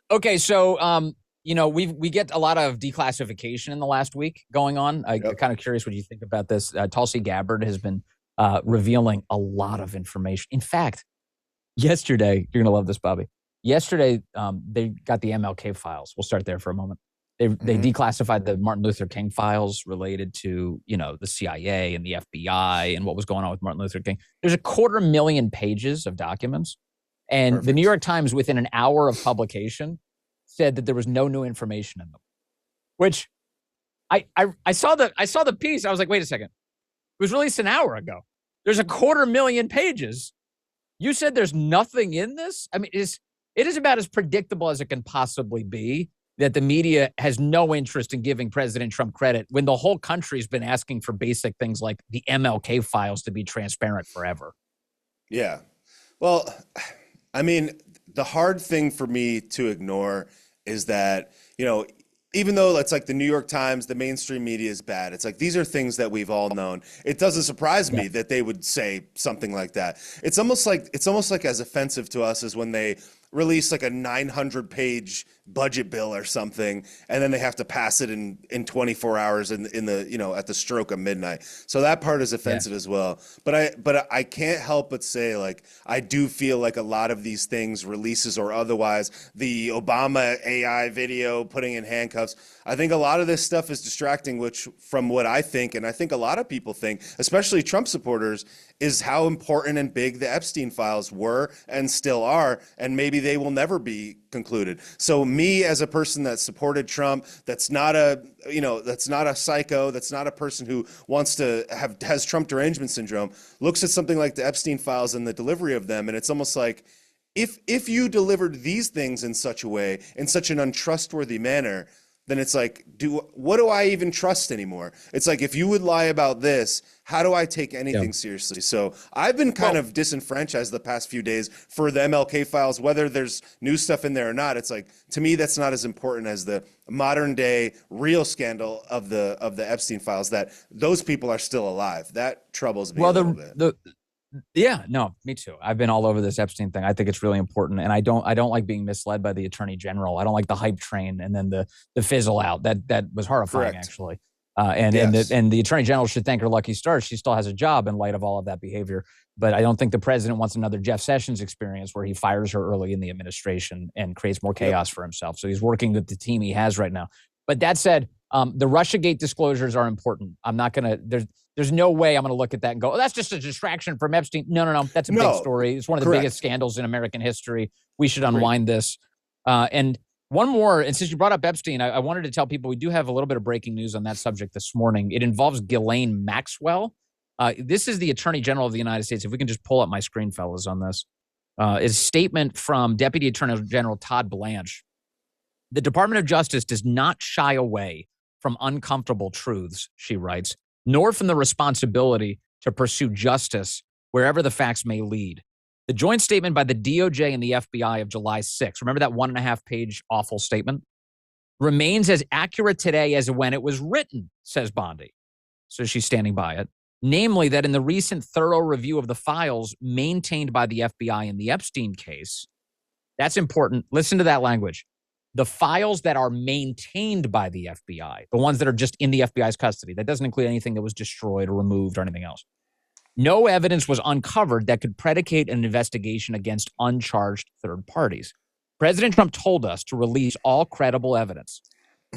Okay, so we get a lot of declassification in the last week going on. I'm kind of curious what you think about this. Tulsi Gabbard has been revealing a lot of information. In fact, yesterday, you're going to love this, Bobby. Yesterday, they got the MLK files. We'll start there for a moment. They declassified the Martin Luther King files related to, the CIA and the FBI and what was going on with Martin Luther King. There's 250,000 pages of documents. And the New York Times, within an hour of publication, said that there was no new information in them. Which I saw the piece. I was like, wait a second. It was released an hour ago. There's 250,000 pages. You said there's nothing in this? I mean, it is about as predictable as it can possibly be that the media has no interest in giving President Trump credit when the whole country's been asking for basic things like the MLK files to be transparent forever. Yeah. Well, I mean, the hard thing for me to ignore is that, even though it's like the New York Times, the mainstream media is bad, it's like these are things that we've all known. It doesn't surprise me that they would say something like that. It's almost like as offensive to us as when they release like a 900-page budget bill or something, and then they have to pass it in 24 hours in the at the stroke of midnight. So that part is offensive as well. But I can't help but say, like, I do feel like a lot of these things, releases or otherwise, the Obama AI video putting in handcuffs, I think a lot of this stuff is distracting, which from what I think, and I think a lot of people think, especially Trump supporters, is how important and big the Epstein files were and still are, and maybe they will never be concluded. So me, as a person that supported Trump, that's not a psycho, that's not a person who has Trump derangement syndrome, looks at something like the Epstein files and the delivery of them, and it's almost like, if you delivered these things in such a way, in such an untrustworthy manner, then it's like, what do I even trust anymore? It's like, if you would lie about this, how do I take anything seriously? So I've been kind of disenfranchised the past few days for the MLK files, whether there's new stuff in there or not. It's like, to me, that's not as important as the modern day real scandal of the Epstein files, that those people are still alive. That troubles me a little bit. Yeah, no, me too. I've been all over this Epstein thing. I think it's really important, and I don't like being misled by the attorney general. I don't like the hype train and then the fizzle out. That was horrifying, actually. And the attorney general should thank her lucky stars. She still has a job in light of all of that behavior. But I don't think the president wants another Jeff Sessions experience where he fires her early in the administration and creates more chaos for himself. So he's working with the team he has right now. But that said, the Russiagate disclosures are important. I'm not going to, there's no way I'm going to look at that and go, oh, that's just a distraction from Epstein. No. That's a big story. It's one of the biggest scandals in American history. We should unwind this. And one more, and since you brought up Epstein, I wanted to tell people we do have a little bit of breaking news on that subject this morning. It involves Ghislaine Maxwell. This is the Attorney General of the United States. If we can just pull up my screen, fellas, on this. It's a statement from Deputy Attorney General Todd Blanche. The Department of Justice does not shy away from uncomfortable truths, she writes, nor from the responsibility to pursue justice wherever the facts may lead. The joint statement by the DOJ and the FBI of July 6th, remember that 1.5-page awful statement, remains as accurate today as when it was written, says Bondi. So she's standing by it. Namely, that in the recent thorough review of the files maintained by the FBI in the Epstein case, that's important. Listen to that language. the files that are maintained by the FBI, the ones that are just in the FBI's custody, that doesn't include anything that was destroyed or removed or anything else. No evidence was uncovered that could predicate an investigation against uncharged third parties. President Trump told us to release all credible evidence.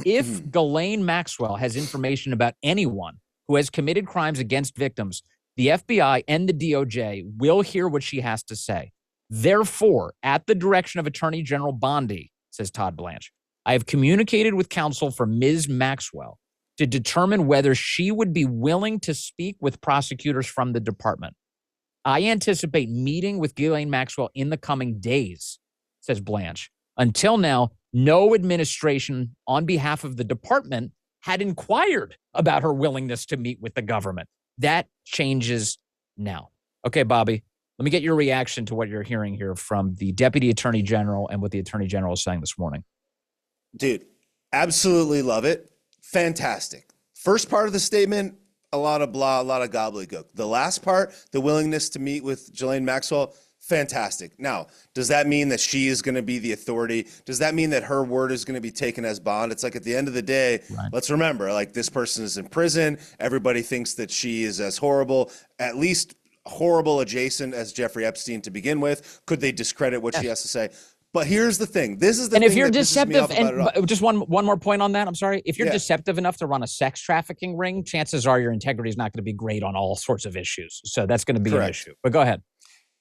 If Ghislaine Maxwell has information about anyone who has committed crimes against victims, the FBI and the DOJ will hear what she has to say. Therefore, at the direction of Attorney General Bondi, says Todd Blanche, I have communicated with counsel for Ms. Maxwell to determine whether she would be willing to speak with prosecutors from the department. I anticipate meeting with Ghislaine Maxwell in the coming days, says Blanche. Until now, no administration on behalf of the department had inquired about her willingness to meet with the government. That changes now. Okay, Bobby, let me get your reaction to what you're hearing here from the Deputy Attorney General and what the Attorney General is saying this morning. Dude, absolutely love it. Fantastic. First part of the statement, a lot of blah, a lot of gobbledygook. The last part, the willingness to meet with Ghislaine Maxwell, fantastic. Now, does that mean that she is going to be the authority? Does that mean that her word is going to be taken as bond? It's like at the end of the day, let's remember, like this person is in prison. Everybody thinks that she is as horrible, at least horrible adjacent as Jeffrey Epstein to begin with. Could they discredit what she has to say? But here's the thing. This is the and thing if you're that pisses me off deceptive, about it all. and just one more point on that, I'm sorry. If you're deceptive enough to run a sex trafficking ring, chances are your integrity is not going to be great on all sorts of issues. So that's going to be an issue. But go ahead.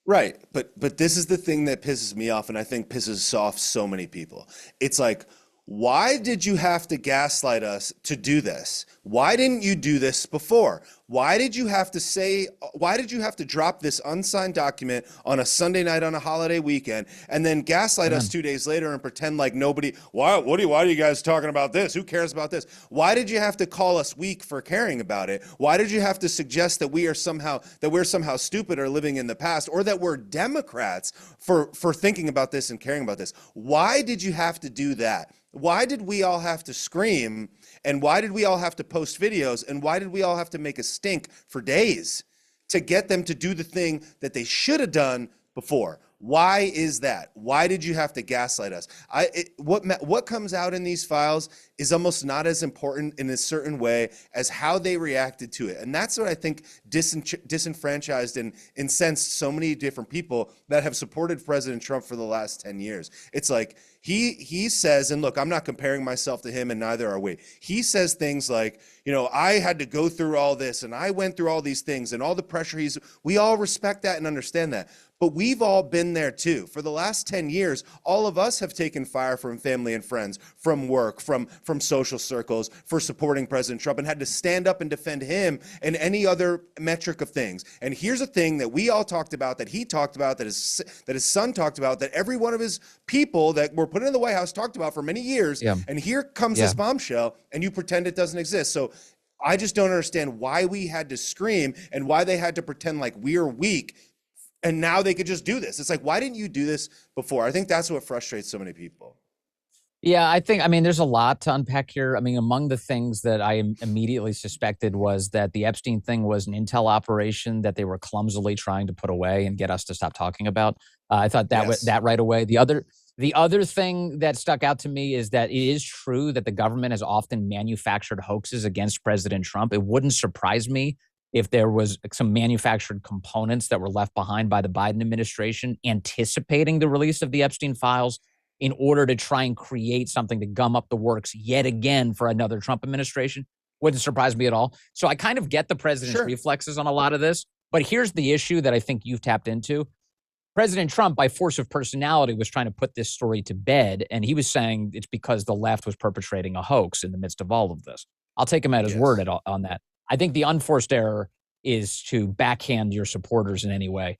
Right. But this is the thing that pisses me off and I think pisses off so many people. It's like, why did you have to gaslight us to do this? Why didn't you do this before? Why did you have to drop this unsigned document on a Sunday night on a holiday weekend and then gaslight us 2 days later and pretend like nobody, why are you guys talking about this? Who cares about this? Why did you have to call us weak for caring about it? Why did you have to suggest that we're somehow stupid or living in the past, or that we're Democrats for thinking about this and caring about this? Why did you have to do that? Why did we all have to scream, and why did we all have to post videos, and why did we all have to make a stink for days to get them to do the thing that they should have done before? Why is that? Why did you have to gaslight us? What comes out in these files is almost not as important in a certain way as how they reacted to it. And that's what I think disenfranchised and incensed so many different people that have supported President Trump for the last 10 years. It's like he says, and look, I'm not comparing myself to him and neither are we. He says things like, I had to go through all this and I went through all these things and all the pressure we all respect that and understand that. But we've all been there too. For the last 10 years, all of us have taken fire from family and friends, from work, from social circles for supporting President Trump and had to stand up and defend him and any other metric of things. And here's a thing that we all talked about, that he talked about, that his son talked about, that every one of his people that were put in the White House talked about for many years. Yeah. And here comes this bombshell and you pretend it doesn't exist. So I just don't understand why we had to scream and why they had to pretend like we're weak. And now they could just do this. It's like, why didn't you do this before? I think that's what frustrates so many people. Yeah, there's a lot to unpack here. Among the things that I immediately suspected was that the Epstein thing was an intel operation that they were clumsily trying to put away and get us to stop talking about. I thought that was that right away. The other thing that stuck out to me is that it is true that the government has often manufactured hoaxes against President Trump. It wouldn't surprise me if there was some manufactured components that were left behind by the Biden administration anticipating the release of the Epstein files in order to try and create something to gum up the works yet again for another Trump administration. Wouldn't surprise me at all. So I kind of get the president's reflexes on a lot of this. But here's the issue that I think you've tapped into. President Trump, by force of personality, was trying to put this story to bed. And he was saying it's because the left was perpetrating a hoax in the midst of all of this. I'll take him at his word on that. I think the unforced error is to backhand your supporters in any way,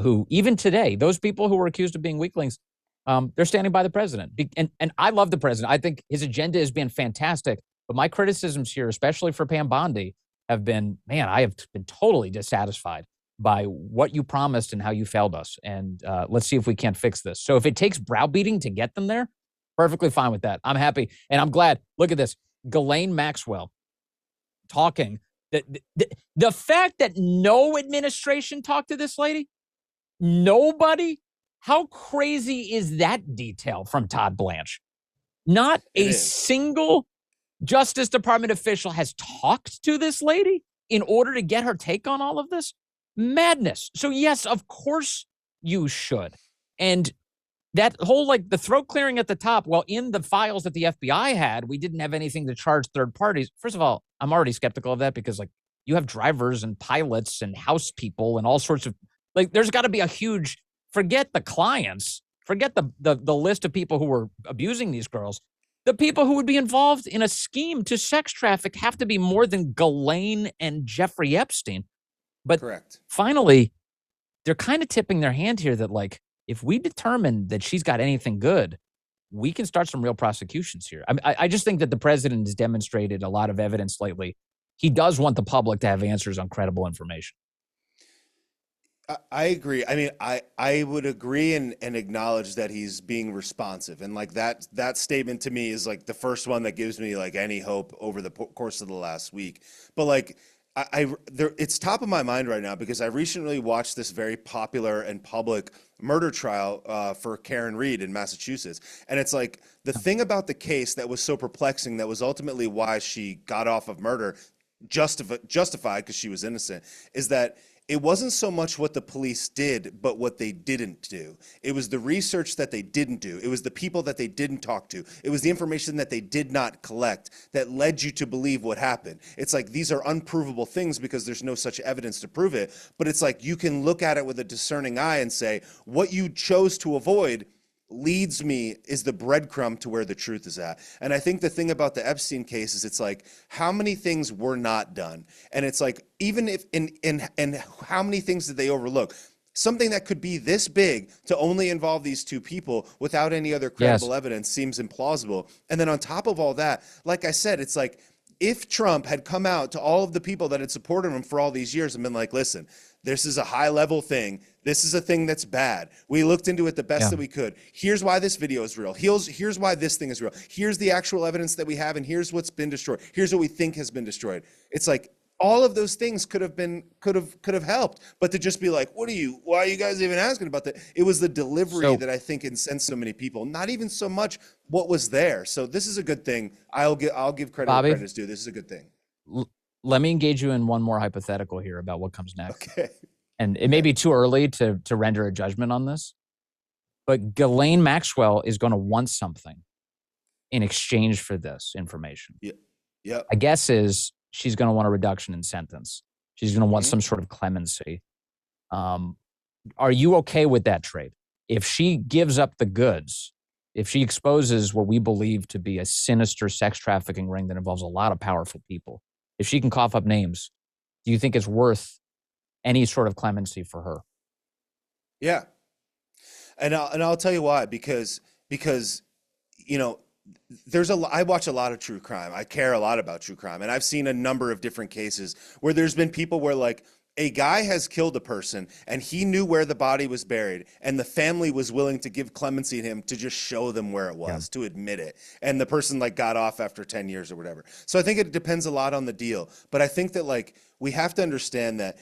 who even today, those people who were accused of being weaklings, they're standing by the president. And I love the president. I think his agenda has been fantastic. But my criticisms here, especially for Pam Bondi, have been, I have been totally dissatisfied by what you promised and how you failed us. And let's see if we can't fix this. So if it takes browbeating to get them there, perfectly fine with that. I'm happy. And I'm glad. Look at this. Ghislaine Maxwell talking. The fact that no administration talked to this lady, nobody, how crazy is that detail from Todd Blanche? Not It a is. single Justice Department official has talked to this lady in order to get her take on all of this. Madness. So yes, of course you should. And that whole, like, the throat clearing at the top, well, in the files that the FBI had, we didn't have anything to charge third parties. First of all, I'm already skeptical of that because, like, you have drivers and pilots and house people and all sorts of, like, there's got to be a huge, forget the clients, forget the list of people who were abusing these girls. The people who would be involved in a scheme to sex traffic have to be more than Ghislaine and Jeffrey Epstein. But Correct. finally, they're kind of tipping their hand here that, like, if we determine that she's got anything good, we can start some real prosecutions here. I just think that the president has demonstrated a lot of evidence lately. He does want the public to have answers on credible information. I agree. I mean, I would agree and acknowledge that he's being responsive. And like that statement to me is like the first one that gives me like any hope over the course of the last week. But like, it's top of my mind right now because I recently watched this very popular and public murder trial for Karen Reed in Massachusetts. And it's like the thing about the case that was so perplexing, that was ultimately why she got off of murder, justified because she was innocent, is that it wasn't so much what the police did, but what they didn't do. It was the research that they didn't do. It was the people that they didn't talk to. It was the information that they did not collect that led you to believe what happened. It's like these are unprovable things because there's no such evidence to prove it. But it's like you can look at it with a discerning eye and say, what you chose to avoid leads me is the breadcrumb to where the truth is at. And I think the thing about the Epstein case is it's like how many things were not done. And it's like, even if in how many things did they overlook? Something that could be this big to only involve these two people without any other credible evidence seems implausible. And then on top of all that, like I said, it's like if Trump had come out to all of the people that had supported him for all these years and been like, listen, this is a high level thing. This is a thing that's bad. We looked into it the best that we could. Here's why this video is real. Here's why this thing is real. Here's the actual evidence that we have, and here's what's been destroyed. Here's what we think has been destroyed. It's like all of those things could have helped. But to just be like, why are you guys even asking about that? It was the delivery that I think incensed so many people. Not even so much what was there. So this is a good thing. I'll give credit where credit is due. This is a good thing. Let me engage you in one more hypothetical here about what comes next. Okay. And it may be too early to render a judgment on this, but Ghislaine Maxwell is going to want something in exchange for this information. Yeah. I guess is she's going to want a reduction in sentence. She's going to want some sort of clemency. Are you okay with that trade? If she gives up the goods, if she exposes what we believe to be a sinister sex trafficking ring that involves a lot of powerful people, if she can cough up names, do you think it's worth any sort of clemency for her? Yeah. And I'll tell you why, because you know, I watch a lot of true crime. I care a lot about true crime. And I've seen a number of different cases where there's been people where like a guy has killed a person and he knew where the body was buried and the family was willing to give clemency to him to just show them where it was, to admit it. And the person like got off after 10 years or whatever. So I think it depends a lot on the deal. But I think that like we have to understand that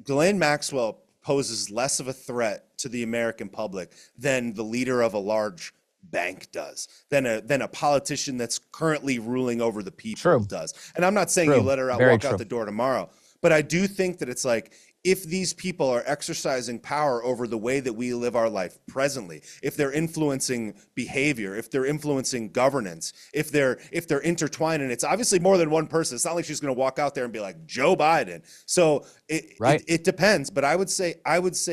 Ghislaine Maxwell poses less of a threat to the American public than the leader of a large bank does, than a politician that's currently ruling over the people does. And I'm not saying you let her out, walk out the door tomorrow, but I do think that it's like, if these people are exercising power over the way that we live our life presently, if they're influencing behavior, if they're influencing governance, if they're intertwined, and it's obviously more than one person. It's not like she's going to walk out there and be like Joe Biden. So it depends, but I would say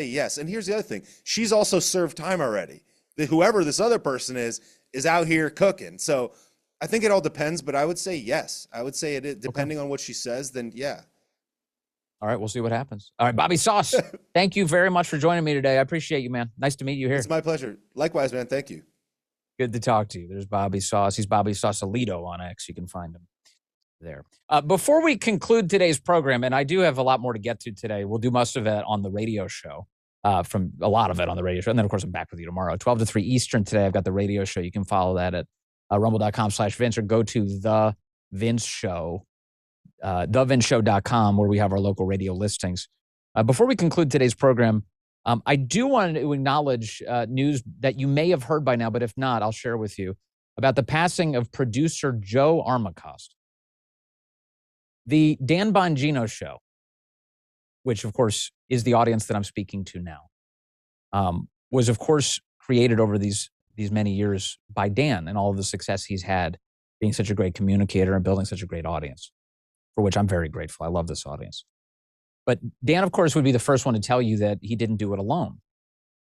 yes. And here's the other thing: she's also served time already. Whoever this other person is out here cooking. So I think it all depends, but I would say yes. I would say it depending on what she says. Then yeah. All right, we'll see what happens. All right, Bobby Sauce, thank you very much for joining me today. I appreciate you, man. Nice to meet you here. It's my pleasure. Likewise, man. Thank you. Good to talk to you. There's Bobby Sauce. He's Bobby Sausalito on X. You can find him there. Before we conclude today's program, and I do have a lot more to get to today, we'll do most of it on the radio show, from a lot of it on the radio show. And then, of course, I'm back with you tomorrow, 12 to 3 Eastern today. I've got the radio show. You can follow that at rumble.com/Vince or go to The Vince Show. TheVinceShow.com, where we have our local radio listings. Before we conclude today's program, I do want to acknowledge news that you may have heard by now, but if not, I'll share with you. about the passing of producer Joe Armacost. The Dan Bongino show, which of course is the audience that I'm speaking to now, was of course created over these many years by Dan and all of the success he's had being such a great communicator and building such a great audience, for which I'm very grateful. I love this audience. But Dan, of course, would be the first one to tell you that he didn't do it alone,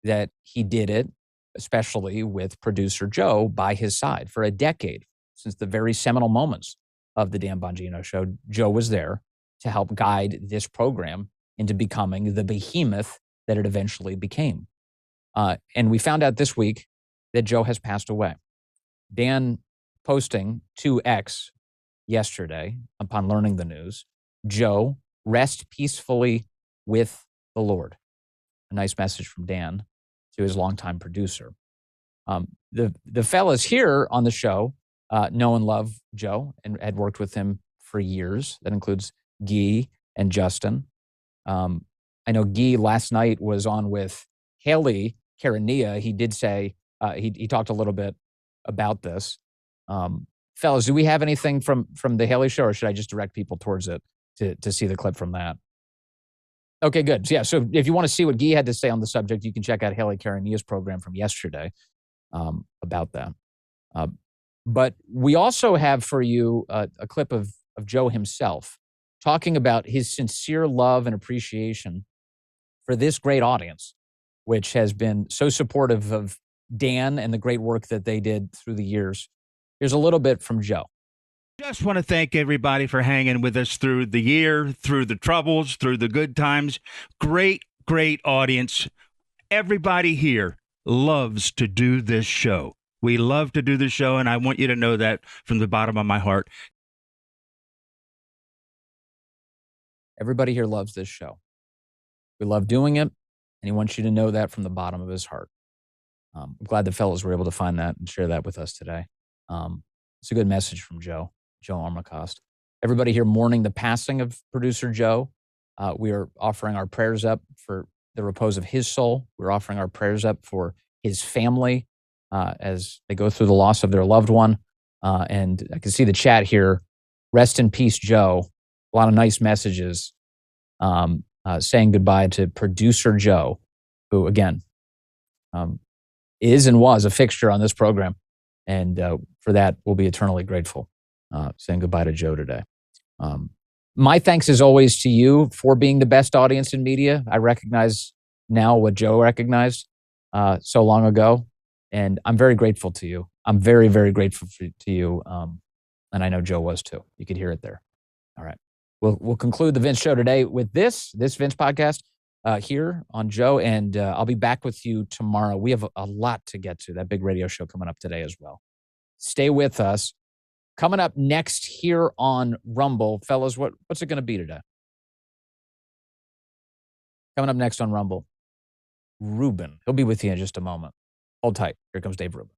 that he did it especially with producer Joe by his side for a decade. Since the very seminal moments of the Dan Bongino show, Joe was there to help guide this program into becoming the behemoth that it eventually became. And we found out this week that Joe has passed away. Dan posting to X yesterday upon learning the news, Joe, rest peacefully with the Lord. A nice message from Dan to his longtime producer. The fellas here on the show know and love Joe and had worked with him for years. That includes Guy and Justin. I know Guy last night was on with Haley Karania. He did say, he talked a little bit about this. Fellas, do we have anything from the Haley show, or should I just direct people towards it to see the clip from that? Okay, good. Yeah, so if you want to see what Guy had to say on the subject, you can check out Haley Karania's program from yesterday about that. But we also have for you a clip of Joe himself talking about his sincere love and appreciation for this great audience, which has been so supportive of Dan and the great work that they did through the years. Here's a little bit from Joe. Just want to thank everybody for hanging with us through the year, through the troubles, through the good times. Great, great audience. Everybody here loves to do this show. We love to do the show, and I want you to know that from the bottom of my heart. Everybody here loves this show. We love doing it, and he wants you to know that from the bottom of his heart. I'm glad the fellows were able to find that and share that with us today. It's a good message from Joe Armacost. Everybody here mourning the passing of producer Joe. We are offering our prayers up for the repose of his soul. We're offering our prayers up for his family as they go through the loss of their loved one. And I can see the chat here. Rest in peace, Joe. A lot of nice messages saying goodbye to producer Joe, who, again, is and was a fixture on this program. And for that, we'll be eternally grateful, saying goodbye to Joe today. My thanks, as always, to you for being the best audience in media. I recognize now what Joe recognized so long ago, and I'm very grateful to you. I'm very, very grateful to you, and I know Joe was too. You could hear it there. All right. We'll conclude the Vince Show today with this Vince podcast here on Joe, and I'll be back with you tomorrow. We have a lot to get to, that big radio show coming up today as well. Stay with us. Coming up next here on Rumble, fellas, what's it going to be today? Coming up next on Rumble, Ruben. He'll be with you in just a moment. Hold tight. Here comes Dave Rubin.